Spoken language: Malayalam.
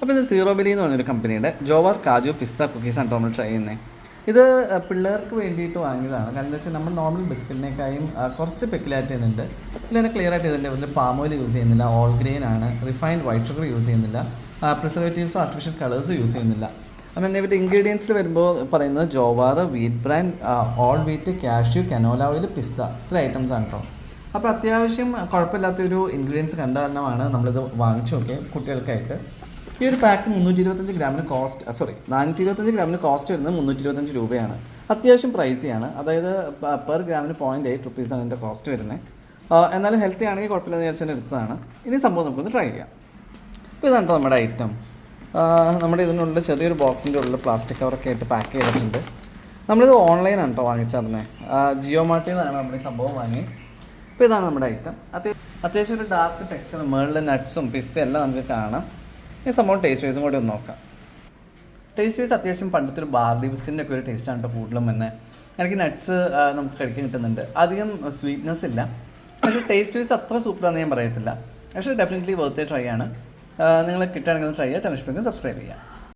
അപ്പോൾ ഇത് സീറോ ബെലി എന്ന് പറഞ്ഞൊരു കമ്പനിയുടെ ജോവാർ കാജു പിസ്ത കുക്കീസാണ് നമ്മൾ ട്രൈ ചെയ്യുന്നത്. ഇത് പിള്ളേർക്ക് വേണ്ടിയിട്ട് വാങ്ങിയതാണ്. കാരണം എന്താ വെച്ചാൽ നമ്മൾ നോർമൽ ബിസ്ക്കറ്റിനേക്കാളും കുറച്ച് പെക്കുലാരിറ്റി ചെയ്യുന്നുണ്ട്. പിന്നെ അതിനെ ക്ലിയർ ആയിട്ട് ഇതിൻ്റെ ഒരു പാം ഓയിൽ യൂസ് ചെയ്യുന്നില്ല, ഓൾ ഗ്രെയിൻ ആണ്, റിഫൈൻഡ് വൈറ്റ് ഷുഗർ യൂസ് ചെയ്യുന്നില്ല, പ്രിസർവേറ്റീവ്സോ ആർട്ടിഫിഷ്യൽ കളേഴ്സും യൂസ് ചെയ്യുന്നില്ല. അങ്ങനെ ഇവരുടെ ഇൻഗ്രീഡിയൻസിൽ വരുമ്പോൾ പറയുന്നത് jowar, wheat bran, whole wheat, cashew, canola oil, പിസ്ത, ഇത്ര ഐറ്റംസ് ആണ് കേട്ടോ. അപ്പോൾ അത്യാവശ്യം കുഴപ്പമില്ലാത്തൊരു ഇൻഗ്രീഡിയൻസ് കണ്ട കാരണമാണ് നമ്മളിത് വാങ്ങിച്ചു നോക്കിയത് കുട്ടികൾക്കായിട്ട്. ഈ ഒരു പാക്ക് 425 ഗ്രാമിന് കോസ്റ്റ് വരുന്നത് 325 രൂപയാണ്. അത്യാവശ്യം പ്രൈസിയാണ്. അതായത് പെർ ഗ്രാമിന് 0.8 റുപ്പീസാണ് ഇതിൻ്റെ കോസ്റ്റ് വരുന്നത്. എന്നാലും ഹെൽത്തി ആണെങ്കിൽ കുഴപ്പമില്ലെന്ന് വിചാരിച്ചാൽ എടുത്തതാണ്. ഇനി സംഭവം നമുക്കൊന്ന് ട്രൈ ചെയ്യാം. ഇപ്പോൾ ഇതാണ് നമ്മുടെ ഐറ്റം. നമ്മുടെ ഇതിനുള്ളിൽ ചെറിയൊരു ബോക്സിൻ്റെ ഉള്ളിൽ പ്ലാസ്റ്റിക് കവറൊക്കെ ആയിട്ട് പാക്ക് ചെയ്തിട്ടുണ്ട്. നമ്മളിത് ഓൺലൈനാണ് കേട്ടോ വാങ്ങിച്ചിരുന്നത്. ജിയോ മാർട്ടിൽ നിന്നാണ് നമ്മൾ ഈ സംഭവം വാങ്ങി. ഇപ്പോൾ ഇതാണ് നമ്മുടെ ഐറ്റം. അത്യാവശ്യം ഒരു ഡാർക്ക് ടെക്സ്ചർ, മുകളിൽ നട്ട്സും പിസ്തയും എല്ലാം നമുക്ക് കാണാം. ഈ സംഭവം ടേസ്റ്റ് വൈസും കൂടി ഒന്ന് നോക്കാം. ടേസ്റ്റ് വൈസ് അത്യാവശ്യം പണ്ടത്തെ ഒരു ബാർലി ബിസ്ക്കറ്റിൻ്റെ ഒക്കെ ഒരു ടേസ്റ്റാണ് കേട്ടോ കൂടുതലും തന്നെ. എനിക്ക് നട്ട്സ് നമുക്ക് കഴിക്കാൻ കിട്ടുന്നുണ്ട്. അധികം സ്വീറ്റ്നെസ് ഇല്ല, പക്ഷേ ടേസ്റ്റ് വൈസ് അത്ര സൂപ്പറാണെന്ന് ഞാൻ പറയത്തില്ല. പക്ഷേ ഡെഫിനറ്റ്ലി വർത്ത് ട്രൈ ആണ്. നിങ്ങൾ കിട്ടുകയാണെങ്കിൽ ഒന്ന് ട്രൈ ചെയ്യുക. ചാനൽ ഇഷ്ടമെങ്കിൽ സബ്സ്ക്രൈബ് ചെയ്യുക.